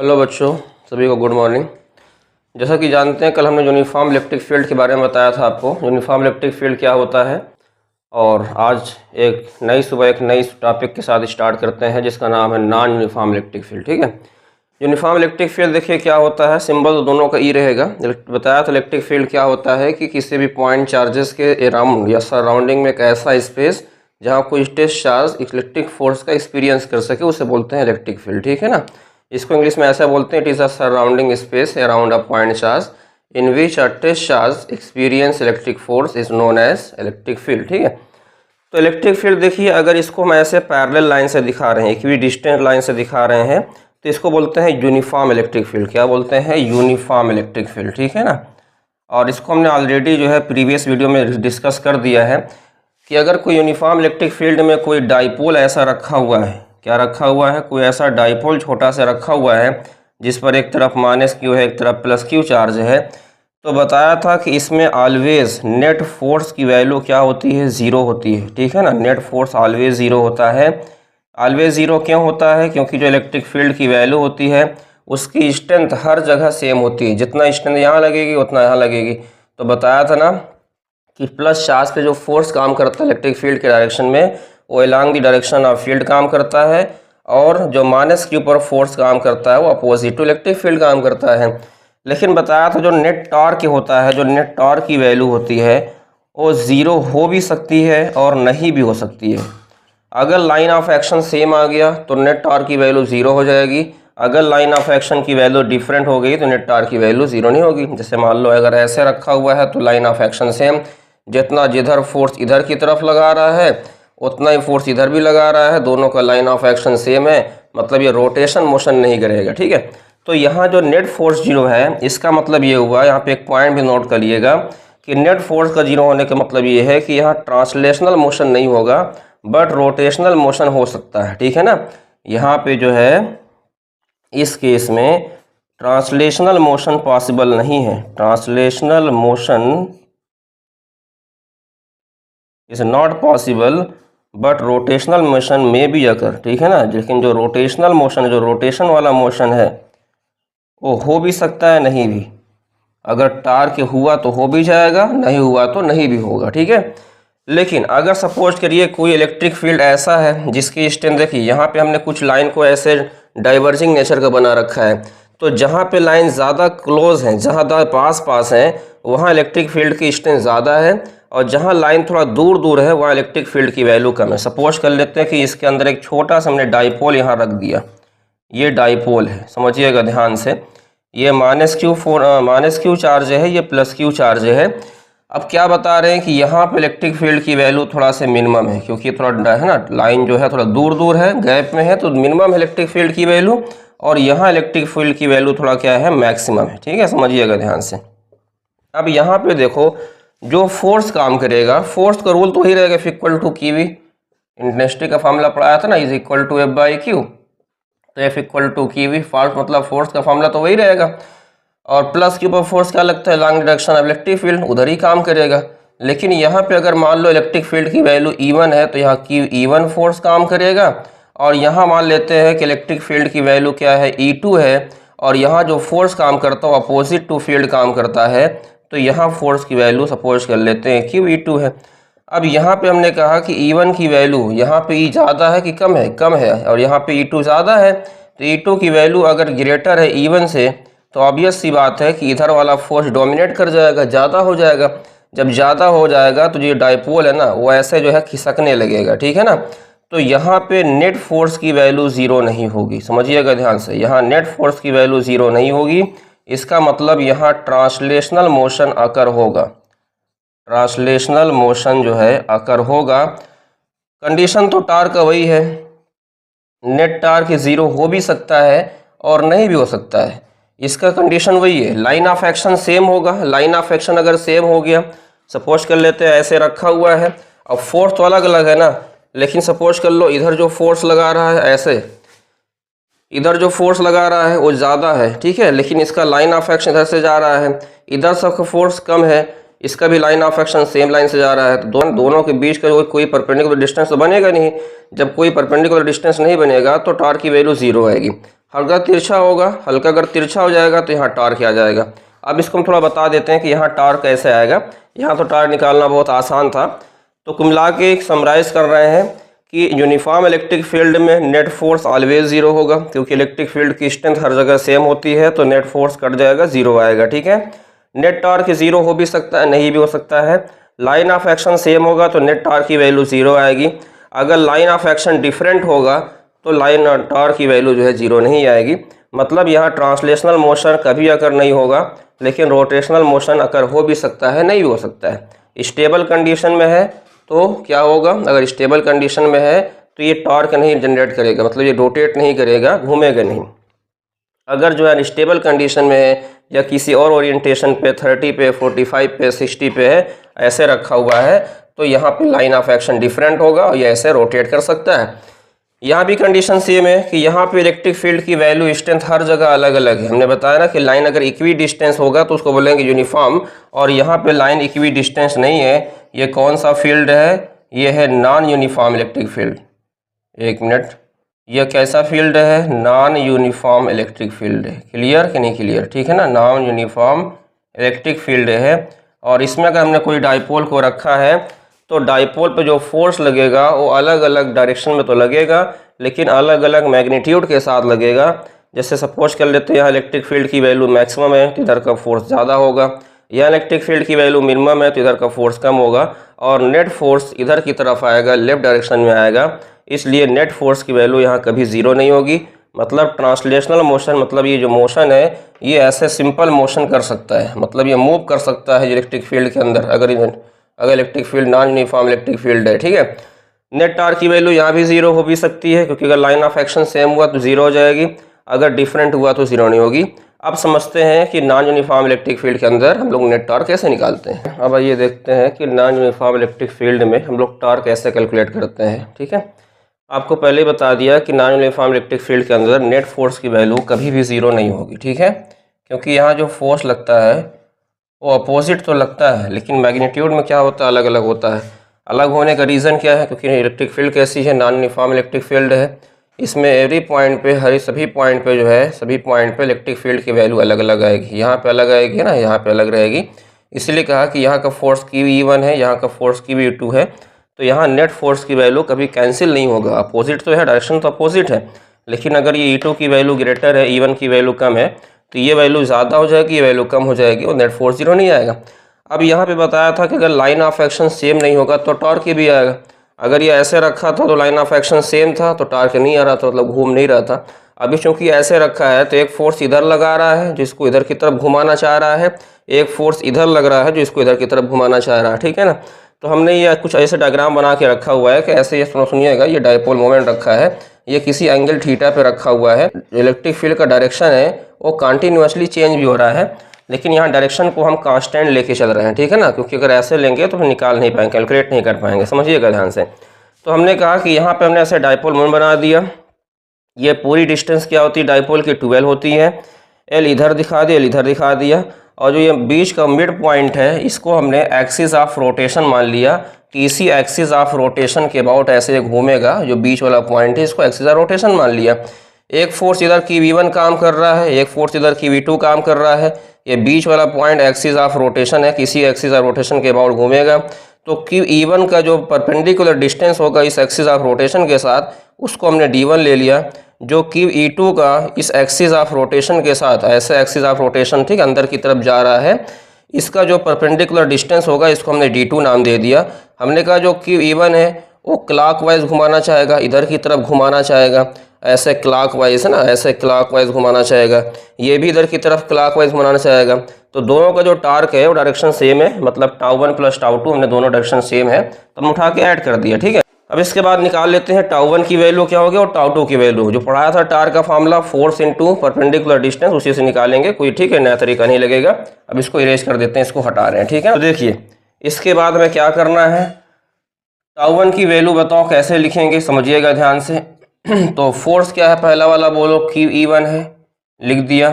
Hello बच्चों, सभी को गुड मॉर्निंग। जैसा कि जानते हैं, कल हमने यूनिफॉर्म इलेक्ट्रिक फील्ड के बारे में बताया था आपको। यूनिफॉर्म इलेक्ट्रिक फील्ड क्या होता है, और आज सुबह एक नई टॉपिक के साथ स्टार्ट करते हैं जिसका नाम है नॉन यूनिफॉर्म इलेक्ट्रिक फील्ड। ठीक है, यूनिफॉर्म इलेक्ट्रिक फील्ड देखिए क्या होता है, सिंबल तो दोनों का ई रहेगा। बताया था इलेक्ट्रिक फील्ड क्या होता है कि किसी भी पॉइंट चार्जेस के अराउंड या सराउंडिंग में एक ऐसा स्पेस जहाँ कोई स्टेट चार्ज इलेक्ट्रिक फोर्स का एक्सपीरियंस कर सके, उसे बोलते हैं इलेक्ट्रिक फील्ड। ठीक है ना, इसको इंग्लिश में ऐसा बोलते हैं, it is a surrounding space around a point charge in which a test charge experience electric force is known as electric field. ठीक है, तो इलेक्ट्रिक फील्ड देखिए, अगर इसको हम ऐसे पैरेलल लाइन से दिखा रहे हैं, इक्वी डिस्टेंट लाइन से दिखा रहे हैं, तो इसको बोलते हैं यूनिफॉर्म इलेक्ट्रिक फील्ड। क्या बोलते हैं? Uniform electric field. ठीक है ना, और इसको हमने ऑलरेडी जो है प्रीवियस वीडियो में डिस्कस कर दिया है कि अगर कोई यूनिफॉर्म इलेक्ट्रिक फील्ड में कोई डाइपोल ऐसा रखा हुआ है, क्या रखा हुआ है, कोई ऐसा डाइपोल छोटा सा रखा हुआ है जिस पर एक तरफ माइनस क्यू है, एक तरफ प्लस क्यू चार्ज है, तो बताया था कि इसमें ऑलवेज नेट फोर्स की वैल्यू क्या होती है? ज़ीरो होती है। ठीक है ना, नेट फोर्स ऑलवेज ज़ीरो होता है। ऑलवेज ज़ीरो क्यों होता है? क्योंकि जो इलेक्ट्रिक फील्ड की वैल्यू होती है उसकी स्ट्रेंथ हर जगह सेम होती है, जितना स्ट्रेंथ यहाँ लगेगी उतना यहाँ लगेगी। तो बताया था ना कि प्लस चार्ज पे जो फोर्स काम करता है इलेक्ट्रिक फील्ड के डायरेक्शन में, वो along the direction of field काम करता है, और जो माइनस क्यू पर फोर्स काम करता है वो अपोजिट टू इलेक्ट्रिक फील्ड काम करता है। लेकिन बताया था जो नेट टॉर्क होता है, जो नेट टॉर्क की वैल्यू होती है वो ज़ीरो हो भी सकती है और नहीं भी हो सकती है। अगर लाइन ऑफ एक्शन सेम आ गया तो नेट टॉर्क की वैल्यू ज़ीरो हो जाएगी, अगर लाइन ऑफ एक्शन की वैल्यू डिफरेंट हो गई तो नेट टॉर्क की वैल्यू ज़ीरो नहीं होगी। जैसे मान लो अगर ऐसे रखा हुआ है तो लाइन ऑफ एक्शन सेम, जितना जिधर फोर्स इधर की तरफ लगा रहा है उतना ही फोर्स इधर भी लगा रहा है, दोनों का लाइन ऑफ एक्शन सेम है, मतलब ये रोटेशन मोशन नहीं करेगा। ठीक है, तो यहाँ जो नेट फोर्स जीरो है इसका मतलब ये हुआ, यहाँ पे एक पॉइंट भी नोट कर लिएगा कि नेट फोर्स का जीरो होने का मतलब ये है कि यहाँ ट्रांसलेशनल मोशन नहीं होगा बट रोटेशनल मोशन हो सकता है। ठीक है ना, यहाँ पे जो है इस केस में ट्रांसलेशनल मोशन पॉसिबल नहीं है। Translational motion is not possible but rotational motion में भी अकर। ठीक है ना, लेकिन जो रोटेशनल मोशन, जो रोटेशन वाला मोशन है वो हो भी सकता है, नहीं भी। अगर टार्क हुआ तो हो भी जाएगा, नहीं हुआ तो नहीं भी होगा। ठीक है, लेकिन अगर सपोज करिए कोई इलेक्ट्रिक फील्ड ऐसा है जिसकी स्ट्रेंथ, देखिए यहाँ पे हमने कुछ लाइन को ऐसे डाइवर्जिंग नेचर का बना रखा है, तो जहाँ पे लाइन ज़्यादा क्लोज हैं, जहाँ पास पास हैं, वहाँ इलेक्ट्रिक फील्ड की स्ट्रेंथ ज़्यादा है, और जहाँ लाइन थोड़ा दूर दूर है वहाँ इलेक्ट्रिक फील्ड की वैल्यू कम है। सपोज कर लेते हैं कि इसके अंदर एक छोटा सा हमने डाइपोल यहाँ रख दिया, ये डाइपोल है, समझिएगा ध्यान से, ये माइनस क्यू चार्ज है, ये प्लस क्यू चार्ज है। अब क्या बता रहे हैं कि यहाँ पे इलेक्ट्रिक फील्ड की वैल्यू थोड़ा से मिनिमम है, क्योंकि थोड़ा है ना, लाइन जो है थोड़ा दूर दूर है, गैप में है, तो मिनिमम इलेक्ट्रिक फील्ड की वैल्यू, और यहाँ इलेक्ट्रिक फील्ड की वैल्यू थोड़ा क्या है, मैक्सिमम है। ठीक है, समझिएगा ध्यान से। अब यहाँ पे देखो, जो फोर्स काम करेगा, फोर्स का रूल तो वही रहेगा, इक्वल टू क्यू। इंटेंसिटी का फॉर्मूला पढ़ाया था ना, is equal to F by Q, तो एफ इक्वल टू क्यू, फाल्ट मतलब फोर्स का फॉर्मूला तो वही रहेगा। और प्लस क्यू पर फोर्स क्या लगता है, long direction of electric field, उधर ही काम करेगा। लेकिन यहाँ पे अगर मान लो इलेक्ट्रिक फील्ड की वैल्यू E1 है तो यहाँ क्यू E1 फोर्स काम करेगा, और यहाँ मान लेते हैं कि इलेक्ट्रिक फील्ड की वैल्यू क्या है, E2 है, और यहाँ जो फोर्स काम करता है अपोजिट टू फील्ड काम करता है, तो यहाँ फोर्स की वैल्यू सपोज कर लेते हैं क्यू E2 है। अब यहाँ पे हमने कहा कि E1 की वैल्यू, यहाँ पे E ज़्यादा है कि कम है, कम है, और यहाँ पे E2 ज़्यादा है, तो E2 की वैल्यू अगर ग्रेटर है E1 से, तो ऑब्वियस सी बात है कि इधर वाला फोर्स डोमिनेट कर जाएगा, ज़्यादा हो जाएगा। जब ज़्यादा हो जाएगा तो जो डाइपोल है ना वो ऐसे जो है खिसकने लगेगा। ठीक है ना, तो यहाँ पे नेट फोर्स की वैल्यू ज़ीरो नहीं होगी, समझिएगा ध्यान से, यहाँ नेट फोर्स की वैल्यू ज़ीरो नहीं होगी। इसका मतलब यहाँ ट्रांसलेशनल मोशन अकर होगा, ट्रांसलेशनल मोशन जो है अकर होगा। कंडीशन तो टार्क का वही है, नेट टार्क ज़ीरो हो भी सकता है और नहीं भी हो सकता है, इसका कंडीशन वही है। लाइन ऑफ एक्शन सेम होगा, लाइन ऑफ एक्शन अगर सेम हो गया, सपोज कर लेते हैं ऐसे रखा हुआ है, अब फोर्स तो अलग अलग है ना, लेकिन सपोज कर लो इधर जो फोर्स लगा रहा है, ऐसे इधर जो फोर्स लगा रहा है वो ज़्यादा है, ठीक है, लेकिन इसका लाइन ऑफ एक्शन इधर से जा रहा है, इधर सब फोर्स कम है, इसका भी line of action same line से जा रहा है, तो दोनों के बीच का कोई परपेंडिकुलर डिस्टेंस तो बनेगा नहीं। जब कोई परपेंडिकुलर डिस्टेंस नहीं बनेगा तो टार्क की वैल्यू ज़ीरो आएगी। हल्का तिरछा होगा, हल्का अगर तिरछा हो जाएगा तो यहाँ टार्क आ जाएगा। अब इसको हम थोड़ा बता देते हैं कि यहाँ टार्क कैसे आएगा। यहाँ तो टार्क निकालना बहुत आसान था, तो कुल मिला के समराइज कर रहे हैं कि यूनिफॉर्म इलेक्ट्रिक फील्ड में नेट फोर्स ऑलवेज जीरो होगा, क्योंकि इलेक्ट्रिक फील्ड की स्ट्रेंथ हर जगह सेम होती है, तो नेट फोर्स कट जाएगा, जीरो आएगा। ठीक है, नेट टार्क जीरो हो भी सकता है, नहीं भी हो सकता है। लाइन ऑफ एक्शन सेम होगा तो नेट टार्क की वैल्यू जीरो आएगी। अगर लाइन ऑफ एक्शन डिफरेंट होगा तो लाइन टार्क की वैल्यू जो है जीरो नहीं आएगी। मतलब यहाँ ट्रांसलेशनल मोशन कभी अगर नहीं होगा, लेकिन रोटेशनल मोशन अगर हो भी सकता है, नहीं भी हो सकता है। स्टेबल कंडीशन में है तो क्या होगा, अगर स्टेबल कंडीशन में है तो ये टॉर्क नहीं जनरेट करेगा, मतलब ये रोटेट नहीं करेगा, घूमेगा नहीं। अगर जो है अनस्टेबल कंडीशन में है या किसी और ओरिएंटेशन पे 30 पे 45 पे 60 पे है, ऐसे रखा हुआ है, तो यहाँ पे लाइन ऑफ एक्शन डिफरेंट होगा और ये ऐसे रोटेट कर सकता है। यहाँ भी कंडीशन सेम है कि यहाँ पे इलेक्ट्रिक फील्ड की वैल्यू स्ट्रेंथ हर जगह अलग अलग है। हमने बताया ना कि लाइन अगर इक्वी डिस्टेंस होगा तो उसको बोलेंगे यूनिफॉर्म, और यहाँ पे लाइन इक्वी डिस्टेंस नहीं है। ये कौन सा फील्ड है, ये है नॉन यूनिफॉर्म इलेक्ट्रिक फील्ड। एक मिनट, यह कैसा फील्ड है, नॉन यूनिफॉर्म इलेक्ट्रिक फील्ड है। क्लियर कि नहीं क्लियर, ठीक है ना, नॉन यूनिफॉर्म इलेक्ट्रिक फील्ड है। और इसमें अगर हमने कोई डाइपोल को रखा है तो डाइपोल पे जो फोर्स लगेगा वो अलग अलग डायरेक्शन में तो लगेगा, लेकिन अलग अलग मैग्नीट्यूड के साथ लगेगा। जैसे सपोज कर लेते हैं यहाँ इलेक्ट्रिक फील्ड की वैल्यू मैक्सिमम है तो इधर का फोर्स ज़्यादा होगा, या इलेक्ट्रिक फील्ड की वैल्यू मिनिमम है तो इधर का फोर्स कम होगा, और नेट फोर्स इधर की तरफ आएगा, लेफ्ट डायरेक्शन में आएगा। इसलिए नेट फोर्स की वैल्यू यहाँ कभी ज़ीरो नहीं होगी। मतलब ट्रांसलेशनल मोशन, मतलब ये जो मोशन है ये ऐसे सिंपल मोशन कर सकता है, मतलब ये मूव कर सकता है इलेक्ट्रिक फील्ड के अंदर, अगर electric field non uniform electric field है। ठीक है, नेट टार्क की वैल्यू यहाँ भी जीरो हो भी सकती है, क्योंकि अगर लाइन ऑफ एक्शन सेम हुआ तो जीरो हो जाएगी, अगर डिफरेंट हुआ तो जीरो नहीं होगी। अब समझते हैं कि नॉन यूनिफॉर्म इलेक्ट्रिक फील्ड के अंदर हम लोग नेट टार्क कैसे निकालते हैं। अब आइए देखते हैं कि नॉन यूनिफॉर्म इलेक्ट्रिक फील्ड में हम लोग टार्क कैसे कैलकुलेट करते हैं। ठीक है, आपको पहले ही बता दिया कि नॉन यूनिफॉर्म इलेक्ट्रिक फील्ड के अंदर नेट फोर्स की वैल्यू कभी भी जीरो नहीं होगी। ठीक है, क्योंकि यहाँ जो फोर्स लगता है वो अपोजिट तो लगता है, लेकिन मैग्नीट्यूड में क्या होता है, अलग अलग होता है। अलग होने का रीज़न क्या है, क्योंकि इलेक्ट्रिक फील्ड कैसी है, नॉन यूनिफॉर्म इलेक्ट्रिक फील्ड है। इसमें एवरी पॉइंट पे, सभी पॉइंट पे जो है, सभी पॉइंट पे इलेक्ट्रिक फील्ड की वैल्यू अलग अलग आएगी। यहाँ पे अलग आएगी ना, यहाँ पे अलग रहेगी। इसलिए कहा कि यहाँ का फोर्स की भी E1 है, यहाँ का फोर्स की भी E2 है, तो यहाँ नेट फोर्स की वैल्यू कभी कैंसिल नहीं होगा। अपोजिट तो है, डायरेक्शन तो अपोजिट है, लेकिन अगर ये E2 की वैल्यू ग्रेटर है, E1 की वैल्यू कम है, तो ये वैल्यू ज़्यादा हो जाएगी, ये वैल्यू कम हो जाएगी और नेट फोर्स जीरो नहीं आएगा। अब यहाँ पे बताया था कि अगर लाइन ऑफ एक्शन सेम नहीं होगा तो टॉर्क भी आएगा। अगर ये ऐसे रखा था तो लाइन ऑफ एक्शन सेम था तो टॉर्क नहीं आ रहा था, मतलब घूम नहीं रहा था। अभी चूंकि ऐसे रखा है तो एक फोर्स इधर लगा रहा है जो इसको इधर की तरफ घुमाना चाह रहा है, एक फोर्स इधर लग रहा है जो इसको इधर की तरफ घुमाना चाह रहा है। ठीक है ना, तो हमने ये कुछ ऐसे डायग्राम बना के रखा हुआ है कि ऐसे ये सुनिएगा, ये डायपोल मोमेंट रखा है, ये किसी एंगल थीटा पे रखा हुआ है। इलेक्ट्रिक फील्ड का डायरेक्शन है वो कंटिन्यूअसली चेंज भी हो रहा है, लेकिन यहाँ डायरेक्शन को हम कांस्टेंट लेके चल रहे हैं। ठीक है ना, क्योंकि अगर ऐसे लेंगे तो निकाल नहीं पाएंगे, कैलकुलेट नहीं कर पाएंगे, समझिएगा ध्यान से। तो हमने कहा कि यहाँ पे हमने ऐसे डायपोल मोमेंट बना दिया। ये पूरी डिस्टेंस क्या होती है डायपोल की, 12 होती है। एल इधर दिखा दिया, एल इधर दिखा दिया, और जो ये बीच का मिड पॉइंट है इसको हमने एक्सिस ऑफ रोटेशन मान लिया कि इसी एक्सिस ऑफ रोटेशन के अबाउट ऐसे घूमेगा। जो बीच वाला पॉइंट है इसको एक्सिस ऑफ रोटेशन मान लिया। एक फोर्स इधर की V1 काम कर रहा है, एक फोर्स इधर की V2 काम कर रहा है। ये बीच वाला पॉइंट एक्सिस ऑफ रोटेशन है, किसी एक्सिस ऑफ रोटेशन के अबाउट घूमेगा। तो E1 का जो परपेंडिकुलर डिस्टेंस होगा इस एक्सिस ऑफ रोटेशन के साथ, उसको हमने D1 ले लिया। जो E2 का इस एक्सिस ऑफ रोटेशन के साथ, ऐसे एक्सिस ऑफ रोटेशन ठीक अंदर की तरफ जा रहा है, इसका जो परपेंडिकुलर डिस्टेंस होगा इसको हमने D2 नाम दे दिया। हमने कहा जो E1 है वो क्लॉकवाइज घुमाना चाहेगा, इधर की तरफ घुमाना चाहेगा, ऐसे क्लॉकवाइज है ना, ऐसे क्लॉकवाइज घुमाना चाहेगा। ये भी इधर की तरफ क्लॉकवाइज घुमाना चाहेगा। तो दोनों का जो टार्क है वो डायरेक्शन सेम है, मतलब τ1 प्लस τ2 हमने दोनों डायरेक्शन सेम है, तो हम उठा के ऐड कर दिया। ठीक है, अब इसके बाद निकाल लेते हैं τ1 की वैल्यू क्या होगी और τ2 की वैल्यू। जो पढ़ाया था टार्क का formula force into perpendicular distance, उसी से निकालेंगे, कोई ठीक है नया तरीका नहीं लगेगा। अब इसको इरेज कर देते हैं, इसको हटा रहे हैं। ठीक है, तो देखिए इसके बाद हमें क्या करना है, τ1 की वैल्यू बताओ कैसे लिखेंगे, समझिएगा ध्यान से। तो फोर्स क्या है, पहला वाला बोलो E1 है, लिख दिया।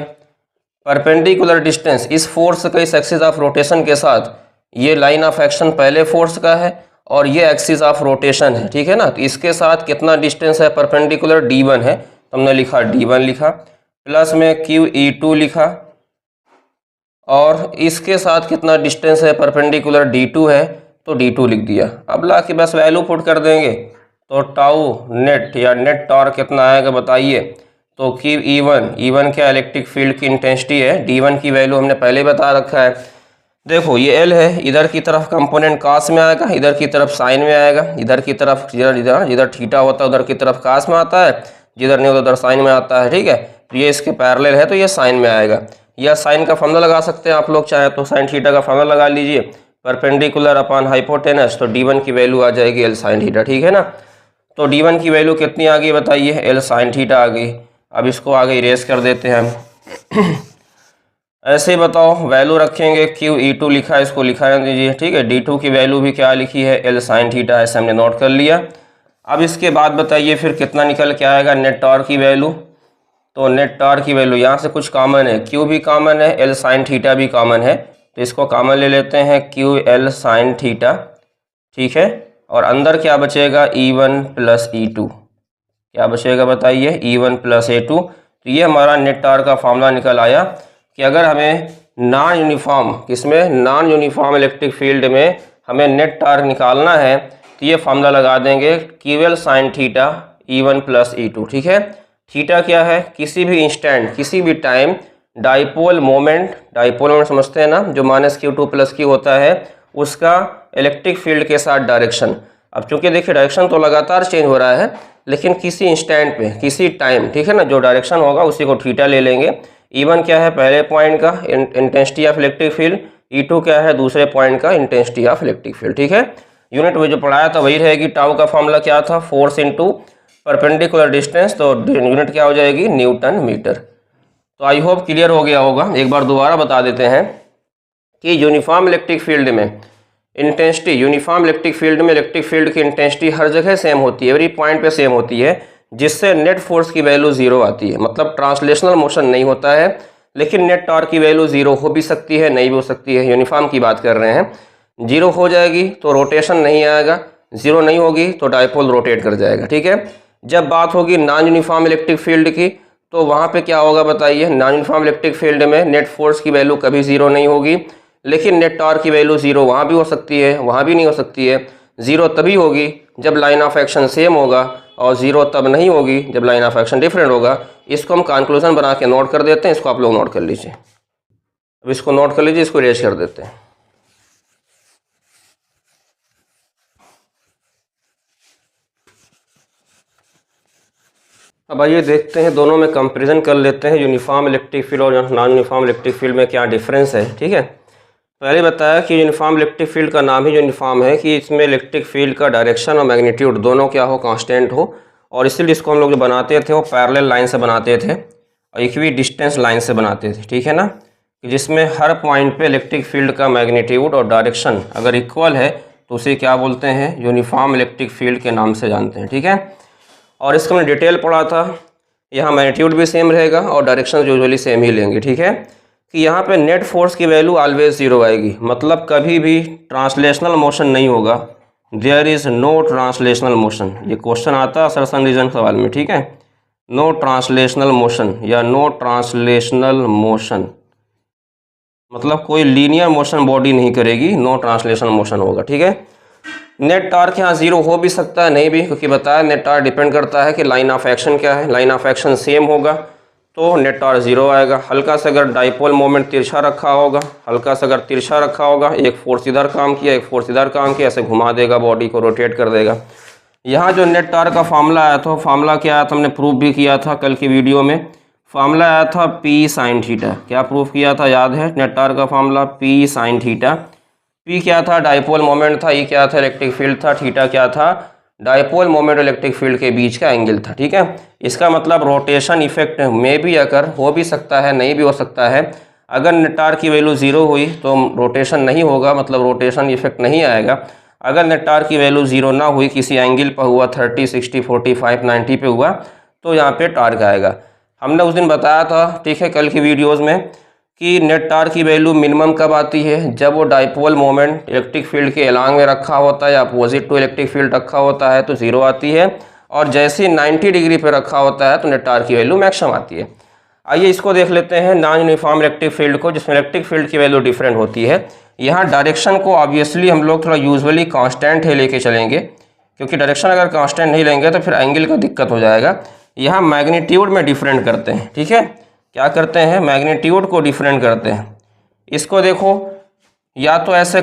परपेंडिकुलर डिस्टेंस, इस फोर्स का इस एक्सिस ऑफ रोटेशन के साथ, ये लाइन ऑफ एक्शन पहले फोर्स का है और ये एक्सिस ऑफ रोटेशन है। ठीक है ना, तो इसके साथ कितना डिस्टेंस है परपेंडिकुलर, D1 है, तो हमने लिखा D1 लिखा। प्लस में QE2 लिखा, और इसके साथ कितना डिस्टेंस है परपेंडिकुलर D2 है तो D2 लिख दिया। अब ला के बस वैल्यू पुट कर देंगे तो टाउ नेट या नेट टॉर्क कितना आएगा बताइए। तो E1 क्या इलेक्ट्रिक फील्ड की इंटेंसिटी है, D1 की वैल्यू हमने पहले बता रखा है। देखो ये L है, इधर की तरफ कंपोनेंट कास में आएगा, इधर की तरफ साइन में आएगा, इधर की तरफ जिधर थीटा होता है उधर की तरफ कास में आता है, जिधर नहीं होता उधर साइन में आता है, ठीक है। तो ये इसके पैरेलल है तो ये साइन में आएगा, या साइन का फॉर्मूला लगा सकते हैं आप लोग चाहे तो, साइन थीटा का फॉर्मूला लगा लीजिए, परपेंडिकुलर अपॉन हाइपोटेनस, तो D1 की वैल्यू आ जाएगी L साइन थीटा, ठीक है ना। तो D1 की वैल्यू कितनी आ गई बताइए, L साइन थीटा आ गई। अब इसको आगे इरेज कर देते हैं हम। ऐसे ही बताओ वैल्यू रखेंगे, QE2 लिखा है, इसको लिखा दीजिए, ठीक है। D2 की वैल्यू भी क्या लिखी है, L साइन थीटा, ऐसे हमने नोट कर लिया। अब इसके बाद बताइए फिर कितना निकल के आएगा नेट टॉर्क की वैल्यू। तो नेट टॉर्क की वैल्यू यहाँ से कुछ कॉमन है, Q भी कॉमन है, L साइन थीटा भी कॉमन है, तो इसको कॉमन ले लेते हैं, QL साइन थीटा, ठीक है। और अंदर क्या बचेगा, E1 प्लस E2, क्या बचेगा बताइए, E1 प्लस E2। तो ये हमारा नेट टॉर्क का फॉर्मूला निकल आया कि अगर हमें नॉन यूनिफॉर्म, किसमें, नॉन यूनिफॉर्म इलेक्ट्रिक फील्ड में हमें नेट टॉर्क निकालना है तो ये फॉर्मूला लगा देंगे, QL sine theta E1 plus E2, ठीक है। थीटा क्या है, किसी भी इंस्टेंट, किसी भी टाइम डाइपोल मोमेंट समझते हैं ना, जो -Q2 प्लस Q होता है, उसका इलेक्ट्रिक फील्ड के साथ डायरेक्शन। अब चूंकि देखिए डायरेक्शन तो लगातार चेंज हो रहा है, लेकिन किसी इंस्टेंट पे, किसी टाइम, ठीक है ना, जो डायरेक्शन होगा उसी को थीटा ले लेंगे। E1 क्या है, पहले पॉइंट का intensity of electric field, E2 क्या है, दूसरे पॉइंट का इंटेंसिटी ऑफ इलेक्ट्रिक फील्ड, ठीक है। यूनिट में जो पढ़ाया था वही रहेगी, टाउ का फॉर्मूला क्या था, फोर्स इंटू परपेंडिकुलर डिस्टेंस, तो यूनिट क्या हो जाएगी, न्यूटन मीटर। तो आई होप क्लियर हो गया होगा। एक बार दोबारा बता देते हैं कि यूनिफॉर्म इलेक्ट्रिक फील्ड में इंटेंसिटी, यूनिफॉर्म इलेक्ट्रिक फील्ड में इलेक्ट्रिक फील्ड की इंटेंसिटी हर जगह सेम होती है, एवरी पॉइंट पे सेम होती है, जिससे नेट फोर्स की वैल्यू 0 आती है, मतलब ट्रांसलेशनल मोशन नहीं होता है। लेकिन नेट टॉर्क की वैल्यू 0 हो भी सकती है, नहीं भी हो सकती है, यूनिफॉर्म की बात कर रहे हैं। 0 हो जाएगी तो रोटेशन नहीं आएगा, 0 नहीं होगी तो डायपोल रोटेट कर जाएगा, ठीक है। जब बात होगी नॉन यूनिफॉर्म इलेक्ट्रिक फील्ड की, तो वहाँ पे क्या होगा बताइए, नॉन यूनिफॉर्म इलेक्ट्रिक फील्ड में नेट फोर्स की वैल्यू कभी 0 नहीं होगी, लेकिन नेट टॉर्क की वैल्यू 0 वहाँ भी हो सकती है, वहाँ भी नहीं हो सकती है। 0 तभी होगी जब लाइन ऑफ एक्शन सेम होगा, और 0 तब नहीं होगी जब लाइन ऑफ एक्शन डिफरेंट होगा। इसको हम कंक्लूजन बना के नोट कर देते हैं, इसको आप लोग नोट कर लीजिए। अब इसको नोट कर लीजिए, इसको इरेज कर देते हैं। अब आइए देखते हैं, दोनों में कंपैरिजन कर लेते हैं, यूनिफॉर्म इलेक्ट्रिक फील्ड और नॉन यूनिफॉर्म इलेक्ट्रिक फील्ड में क्या डिफरेंस है, ठीक है। पहले बताया कि यूनिफॉर्म इलेक्ट्रिक फील्ड का नाम ही यूनिफॉर्म है कि इसमें इलेक्ट्रिक फील्ड का डायरेक्शन और मैग्नीट्यूड दोनों क्या हो, कांस्टेंट हो, और इसीलिए इसको हम लोग जो बनाते थे वो पैरेलल लाइन से बनाते थे और इक्वी डिस्टेंस लाइन से बनाते थे, ठीक है ना, कि जिसमें हर पॉइंट पे इलेक्ट्रिक फील्ड का मैग्नीट्यूड और डायरेक्शन अगर इक्वल है तो उसे क्या बोलते हैं, यूनिफॉर्म इलेक्ट्रिक फील्ड के नाम से जानते हैं, ठीक है। और इसका हमने डिटेल पढ़ा था, यहाँ मैग्नीट्यूड भी सेम रहेगा और डायरेक्शन यूजुअली सेम ही लेंगे, ठीक है। कि यहाँ पे नेट फोर्स की वैल्यू ऑलवेज 0 आएगी, मतलब कभी भी ट्रांसलेशनल मोशन नहीं होगा, there is no translational motion. ये क्वेश्चन आता है असर्शन रीजन सवाल में, ठीक है। नो ट्रांसलेशनल मोशन या नो ट्रांसलेशनल मोशन मतलब कोई लीनियर मोशन बॉडी नहीं करेगी, नो ट्रांसलेशनल मोशन होगा, ठीक है। नेट टॉर्क यहाँ 0 हो भी सकता है, नहीं भी, क्योंकि बताया नेट टॉर्क डिपेंड करता है कि लाइन ऑफ एक्शन क्या है। लाइन ऑफ एक्शन सेम होगा तो नेट टॉर्क 0 आएगा। हल्का सा अगर डाइपोल मोमेंट तिरछा रखा होगा, हल्का सा अगर तिरछा रखा होगा, एक फोर्स इधर काम किया, एक फोर्स इधर काम किया, ऐसे घुमा देगा, बॉडी को रोटेट कर देगा। यहाँ जो नेट टॉर्क का फार्मूला आया था, फार्मूला क्या आया था, हमने प्रूफ भी किया था कल की वीडियो में। फार्मूला आया था P साइन थीटा। क्या प्रूफ किया था, याद है, नेट टॉर्क का formula P sine theta. P क्या था, डाइपोल मोमेंट था, E क्या था, इलेक्ट्रिक फील्ड था, थीटा क्या था, डाइपोल मोमेंट और इलेक्ट्रिक फील्ड के बीच का एंगल था, ठीक है। इसका मतलब रोटेशन इफेक्ट में भी अगर हो भी सकता है, नहीं भी हो सकता है। अगर नेट टॉर्क की वैल्यू 0 हुई तो रोटेशन नहीं होगा, मतलब रोटेशन इफेक्ट नहीं आएगा। अगर नेट टॉर्क की वैल्यू 0 ना हुई, किसी एंगल पर हुआ, 30, 60, 45, 90 पे हुआ, तो यहाँ पे टॉर्क आएगा। हमने उस दिन बताया था, ठीक है, कल की वीडियोज़ में, कि नेट टॉर्क की वैल्यू मिनिमम कब आती है, जब वो डाइपोल मोमेंट इलेक्ट्रिक फील्ड के अलॉन्ग में रखा होता है या अपोजिट टू इलेक्ट्रिक फील्ड रखा होता है तो 0 आती है, और जैसे 90 डिग्री पे रखा होता है तो नेट टॉर्क की वैल्यू मैक्सिमम आती है। आइए इसको देख लेते हैं नॉन यूनिफॉर्म इलेक्ट्रिक फील्ड को, जिसमें इलेक्ट्रिक फील्ड की वैल्यू डिफरेंट होती है। यहाँ डायरेक्शन को ऑब्वियसली हम लोग थोड़ा यूजुअली कांस्टेंट है लेके चलेंगे, क्योंकि डायरेक्शन अगर कांस्टेंट नहीं लेंगे तो फिर एंगल का दिक्कत हो जाएगा। यहाँ मैग्नीट्यूड में डिफरेंट करते हैं, ठीक है। क्या करते हैं, मैग्नीट्यूड को डिफरेंट करते हैं। इसको देखो, या तो ऐसे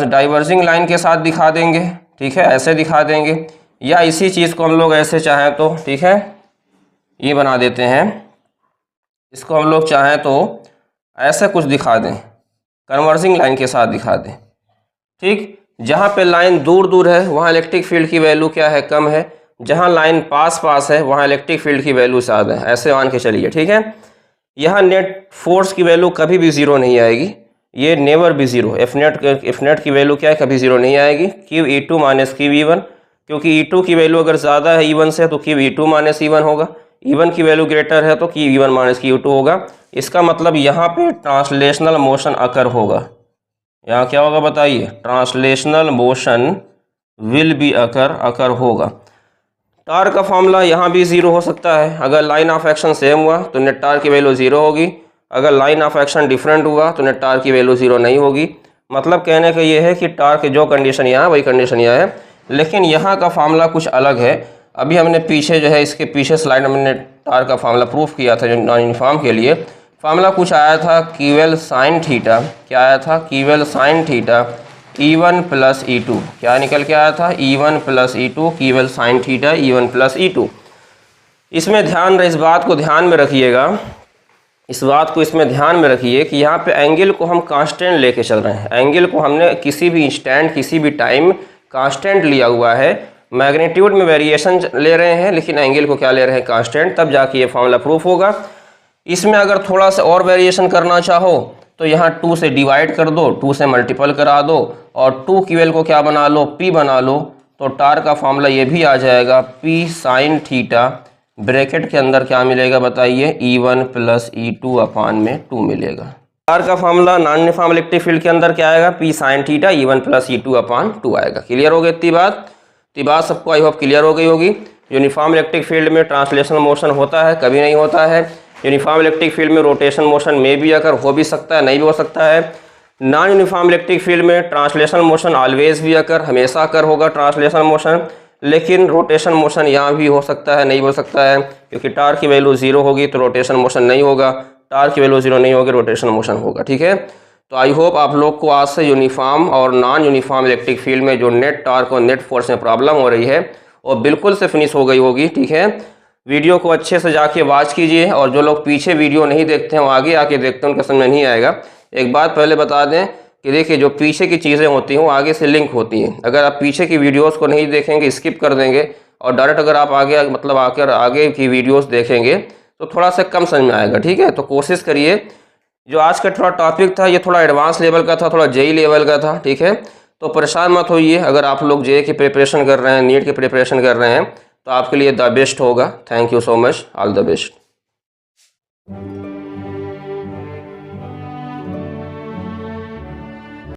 डाइवर्जिंग लाइन के साथ दिखा देंगे, ठीक है, ऐसे दिखा देंगे, या इसी चीज़ को हम लोग ऐसे चाहें तो, ठीक है, ये बना देते हैं। इसको हम लोग चाहें तो ऐसे कुछ दिखा दें, कन्वर्जिंग लाइन के साथ दिखा दें, ठीक। जहाँ पे लाइन दूर दूर है वहाँ इलेक्ट्रिक फील्ड की वैल्यू क्या है, कम है। जहाँ लाइन पास पास है वहाँ इलेक्ट्रिक फील्ड की वैल्यू ज़्यादा है, ऐसे मान के चलिए, ठीक है। यहाँ नेट फोर्स की वैल्यू कभी भी ज़ीरो नहीं आएगी, ये नेवर भी ज़ीरो। एफ नेट की वैल्यू क्या है, कभी ज़ीरो नहीं आएगी। Q E2 minus Q E1, क्योंकि E2 की वैल्यू अगर ज़्यादा है E1 से तो क्यू E2 माइनस E1 होगा, E1 की वैल्यू ग्रेटर है तो Q E1 minus Q E2 होगा। इसका मतलब यहाँ पे ट्रांसलेशनल मोशन अकर होगा। यहाँ क्या होगा बताइए, translational motion will be occur होगा। टार्क का फॉर्मूला यहाँ भी ज़ीरो हो सकता है। अगर लाइन ऑफ एक्शन सेम हुआ तो नेट टार्क की वैल्यू ज़ीरो होगी, अगर लाइन ऑफ एक्शन डिफरेंट हुआ तो नेट टार्क की वैल्यू ज़ीरो नहीं होगी। मतलब कहने का ये है कि टार्क जो कंडीशन यहाँ वही कंडीशन यहाँ है, लेकिन यहाँ का फार्मूला कुछ अलग है। अभी हमने पीछे जो है इसके पीछे स्लाइड में हमने टार्क का फार्मूला प्रूफ किया था जो नॉन यूनिफॉर्म के लिए। फार्मूला कुछ आया था क्यूएल साइन थीटा, क्या आया था, QL sine theta E1 plus E2, क्या निकल के आया था, E1 plus E2, QL sine theta E1 plus E2। इसमें ध्यान, इस बात को ध्यान में रखिएगा, इस बात को इसमें ध्यान में रखिए कि यहाँ पे एंगल को हम कांस्टेंट लेके चल रहे हैं। एंगल को हमने किसी भी इंस्टेंट, किसी भी टाइम कांस्टेंट लिया हुआ है। मैग्नीट्यूड में वेरिएशन ले रहे हैं लेकिन एंगल को क्या ले रहे हैं, कांस्टेंट, तब जाके ये फॉर्मूला प्रूफ होगा। इसमें अगर थोड़ा सा और वेरिएशन करना चाहो तो यहाँ 2 से डिवाइड कर दो, 2 से मल्टीपल करा दो और 2 क्यूएल को क्या बना लो, P बना लो, तो टार्क का फॉर्मूला ये भी आ जाएगा P साइन थीटा, ब्रैकेट के अंदर क्या मिलेगा बताइए, E1 प्लस E2 अपान में 2 मिलेगा। टार्क का formula non uniform electric field के अंदर क्या आएगा, P sine theta E1 plus E2 अपान 2 आएगा। क्लियर हो गई इतनी बात सबको आई होप क्लियर हो गई होगी। यूनिफॉर्म इलेक्ट्रिक फील्ड में ट्रांसलेशनल मोशन होता है, कभी नहीं होता है। यूनिफॉर्म इलेक्ट्रिक फील्ड में रोटेशन मोशन में भी अगर हो भी सकता है, नहीं भी हो सकता है। नॉन यूनिफॉर्म इलेक्ट्रिक फील्ड में ट्रांसलेशनल मोशन ऑलवेज भी अकर, हमेशा अकर होगा ट्रांसलेशनल मोशन, लेकिन रोटेशन मोशन यहाँ भी हो सकता है, नहीं हो सकता है, क्योंकि टार्क की वैल्यू ज़ीरो होगी तो रोटेशन मोशन नहीं होगा, टार्क की वैल्यू ज़ीरो नहीं होगी, रोटेशन मोशन होगा, ठीक है। तो आई होप आप लोग को आज से यूनिफॉर्म और नॉन यूनिफॉर्म इलेक्ट्रिक फील्ड में जो नेट टार्क और नेट फोर्स में प्रॉब्लम हो रही है वो बिल्कुल से फिनिश हो गई होगी, ठीक है। वीडियो को अच्छे से जाके वॉच कीजिए, और जो लोग पीछे वीडियो नहीं देखते हैं वो आगे आके देखते हैं, उनका समझ नहीं आएगा। एक बात पहले बता दें कि देखिए जो पीछे की चीज़ें होती हैं वो आगे से लिंक होती हैं। अगर आप पीछे की वीडियोस को नहीं देखेंगे, स्किप कर देंगे और डायरेक्ट अगर आप आगे मतलब आकर आगे की वीडियोस देखेंगे तो थोड़ा सा कम समझ में आएगा, ठीक है। तो कोशिश करिए, जो आज का थोड़ा टॉपिक था ये थोड़ा एडवांस लेवल का था, थोड़ा जेई लेवल का था, ठीक है। तो परेशान मत होइए, अगर आप लोग जेई की प्रिपरेशन कर रहे हैं, नीट की प्रिपरेशन कर रहे हैं तो आपके लिए द बेस्ट होगा। Thank you so much, all the best.